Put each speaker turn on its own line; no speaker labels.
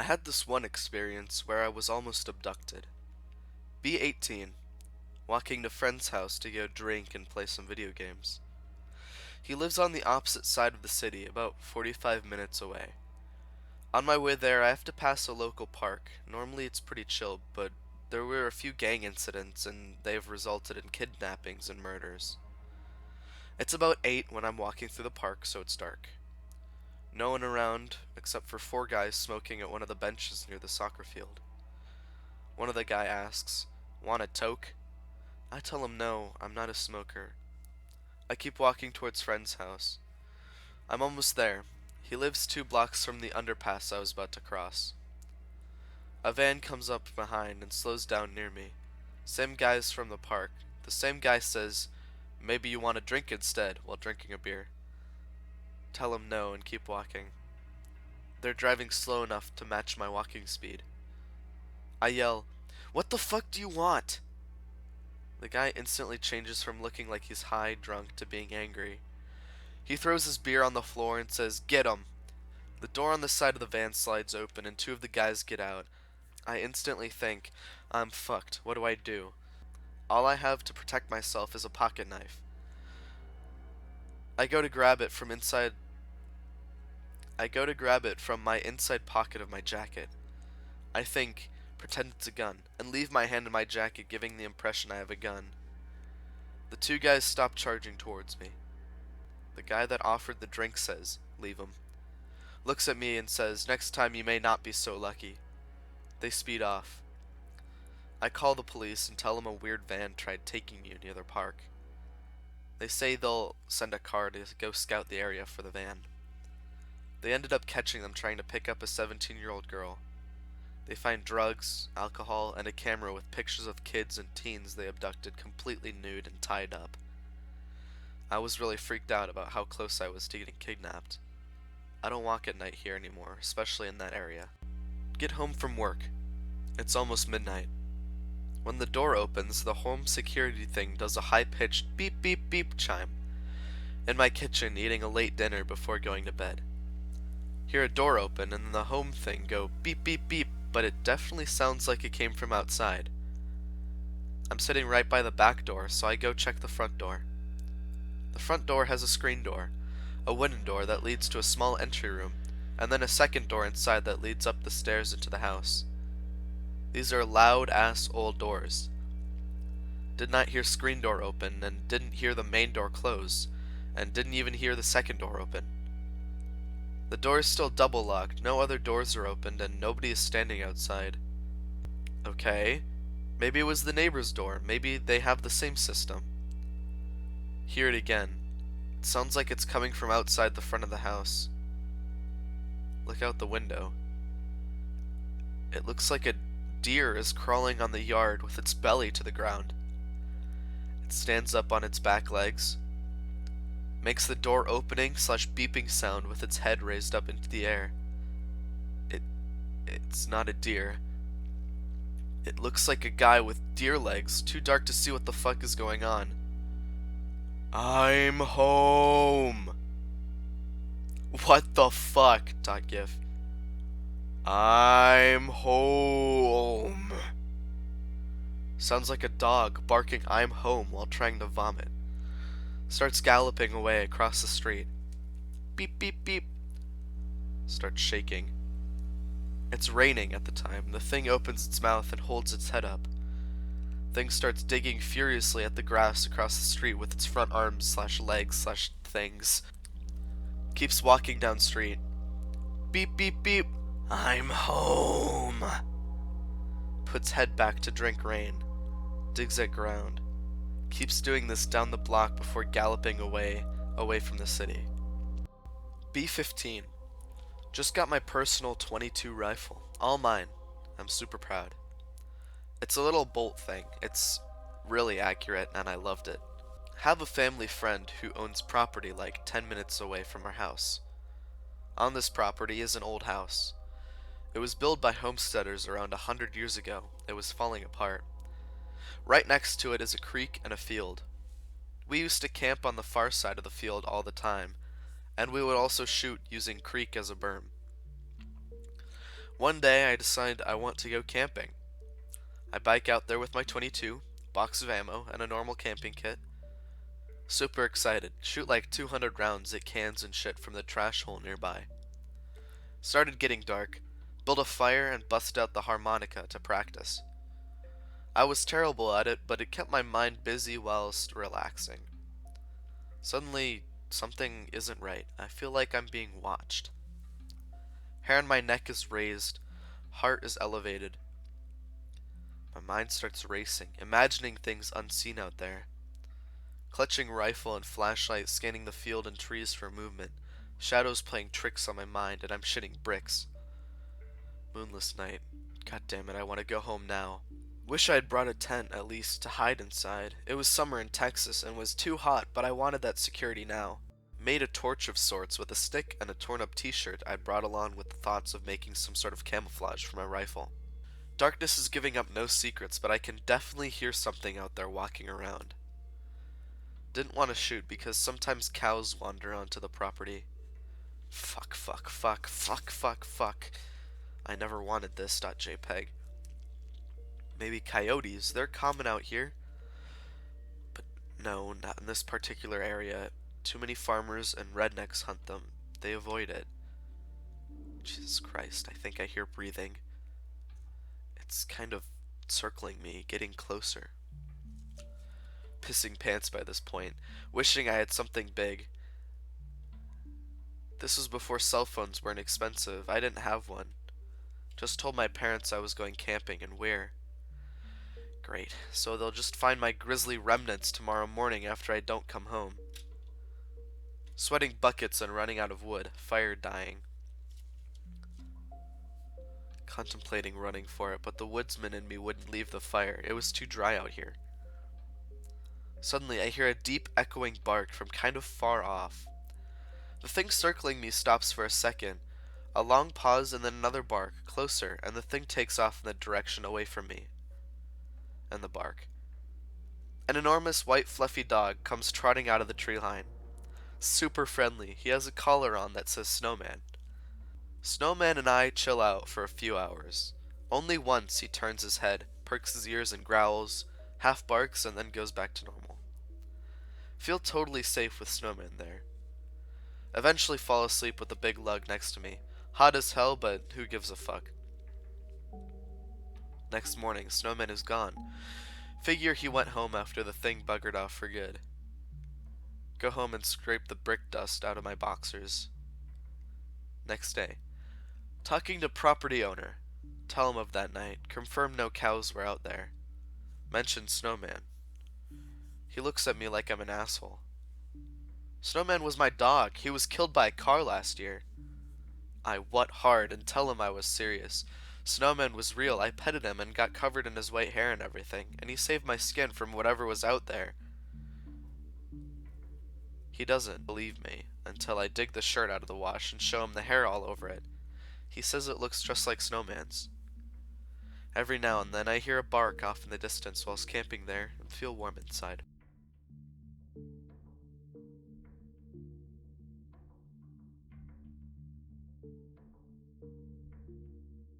I had this one experience where I was almost abducted. Be 18, walking to friend's house to go drink and play some video games. He lives on the opposite side of the city, about 45 minutes away. On my way there, I have to pass a local park. Normally it's pretty chill, but there were a few gang incidents and they've resulted in kidnappings and murders. It's about 8 when I'm walking through the park, so it's dark. No one around except for 4 guys smoking at one of the benches near the soccer field. One of the guy asks, "Want a toke?" I tell him no, I'm not a smoker. I keep walking towards friend's house. I'm almost there. He lives 2 blocks from the underpass I was about to cross. A van comes up behind and slows down near me. Same guys from the park. The same guy says, "Maybe you want a drink instead," while drinking a beer. Tell him no and keep walking. They're driving slow enough to match my walking speed. I yell, "What the fuck do you want?" The guy instantly changes from looking like he's high, drunk, to being angry. He throws his beer on the floor and says, "Get him!" The door on the side of the van slides open and 2 of the guys get out. I instantly think, I'm fucked, what do I do? All I have to protect myself is a pocket knife. I go to grab it from my inside pocket of my jacket. I think, pretend it's a gun, and leave my hand in my jacket, giving the impression I have a gun. The 2 guys stop charging towards me. The guy that offered the drink says, "Leave him." Looks at me and says, "Next time you may not be so lucky." They speed off. I call the police and tell them a weird van tried taking me near their park. They say they'll send a car to go scout the area for the van. They ended up catching them trying to pick up a 17-year-old girl. They find drugs, alcohol, and a camera with pictures of kids and teens they abducted completely nude and tied up. I was really freaked out about how close I was to getting kidnapped. I don't walk at night here anymore, especially in that area. Get home from work. It's almost midnight. When the door opens, the home security thing does a high-pitched beep beep beep chime. In my kitchen, eating a late dinner before going to bed. Hear a door open and then the home thing go beep beep beep, but it definitely sounds like it came from outside. I'm sitting right by the back door, so I go check the front door. The front door has a screen door, a wooden door that leads to a small entry room, and then a second door inside that leads up the stairs into the house. These are loud-ass old doors. Did not hear screen door open, and didn't hear the main door close, and didn't even hear the second door open. The door is still double locked, no other doors are opened, and nobody is standing outside. Okay, maybe it was the neighbor's door, maybe they have the same system. Hear it again. It sounds like it's coming from outside the front of the house. Look out the window. It looks like a deer is crawling on the yard with its belly to the ground. It stands up on its back legs, makes the door opening / beeping sound with its head raised up into the air. It's not a deer. It looks like a guy with deer legs, too dark to see what the fuck is going on. "I'm home." What the fuck? .gif. I'm home. Sounds like a dog barking "I'm home" while trying to vomit. Starts galloping away across the street. Beep beep beep. Starts shaking. It's raining at the time. The thing opens its mouth and holds its head up. Thing starts digging furiously at the grass across the street with its front arms / legs / things. Keeps walking down street. Beep beep beep. I'm home. Puts head back to drink rain. Digs at ground. Keeps doing this down the block before galloping away from the city. B-15. Just got my personal .22 rifle. All mine. I'm super proud. It's a little bolt thing. It's really accurate and I loved it. Have a family friend who owns property like 10 minutes away from our house. On this property is an old house. It was built by homesteaders around 100 years ago. It was falling apart. Right next to it is a creek and a field. We used to camp on the far side of the field all the time, and we would also shoot using creek as a berm. One day I decide I want to go camping. I bike out there with my 22, box of ammo, and a normal camping kit. Super excited. Shoot like 200 rounds at cans and shit from the trash hole nearby. Started getting dark. Built a fire and busted out the harmonica to practice. I was terrible at it, but it kept my mind busy whilst relaxing. Suddenly, something isn't right. I feel like I'm being watched. Hair on my neck is raised. Heart is elevated. My mind starts racing, imagining things unseen out there. Clutching rifle and flashlight, scanning the field and trees for movement. Shadows playing tricks on my mind, and I'm shitting bricks. Moonless night. God damn it, I want to go home now. Wish I had brought a tent, at least, to hide inside. It was summer in Texas and was too hot, but I wanted that security now. Made a torch of sorts with a stick and a torn up t-shirt I'd brought along with the thoughts of making some sort of camouflage for my rifle. Darkness is giving up no secrets, but I can definitely hear something out there walking around. Didn't want to shoot because sometimes cows wander onto the property. Fuck, fuck, fuck, fuck, fuck, fuck. I never wanted this. .jpg. Maybe coyotes, they're common out here. But no, not in this particular area. Too many farmers and rednecks hunt them. They avoid it. Jesus Christ, I think I hear breathing. It's kind of circling me, getting closer. Pissing pants by this point, wishing I had something big. This was before cell phones weren't expensive. I didn't have one. Just told my parents I was going camping and where. Great, so they'll just find my grisly remnants tomorrow morning after I don't come home. Sweating buckets and running out of wood, fire dying. Contemplating running for it, but the woodsman in me wouldn't leave the fire. It was too dry out here. Suddenly I hear a deep echoing bark from kind of far off. The thing circling me stops for a second. A long pause and then another bark, closer, and the thing takes off in the direction away from me. And the bark. An enormous white fluffy dog comes trotting out of the tree line. Super friendly. He has a collar on that says Snowman. Snowman and I chill out for a few hours. Only once he turns his head, perks his ears and growls, half barks and then goes back to normal. Feel totally safe with Snowman there. Eventually fall asleep with a big lug next to me. Hot as hell, but who gives a fuck. Next morning, Snowman is gone. Figure he went home after the thing buggered off for good. Go home and scrape the brick dust out of my boxers. Next day. Talking to property owner. Tell him of that night. Confirm no cows were out there. Mention Snowman. He looks at me like I'm an asshole. Snowman was my dog. He was killed by a car last year. I what hard and tell him I was serious. Snowman was real. I petted him and got covered in his white hair and everything, and he saved my skin from whatever was out there. He doesn't believe me until I dig the shirt out of the wash and show him the hair all over it. He says it looks just like Snowman's. Every now and then I hear a bark off in the distance whilst camping there and feel warm inside.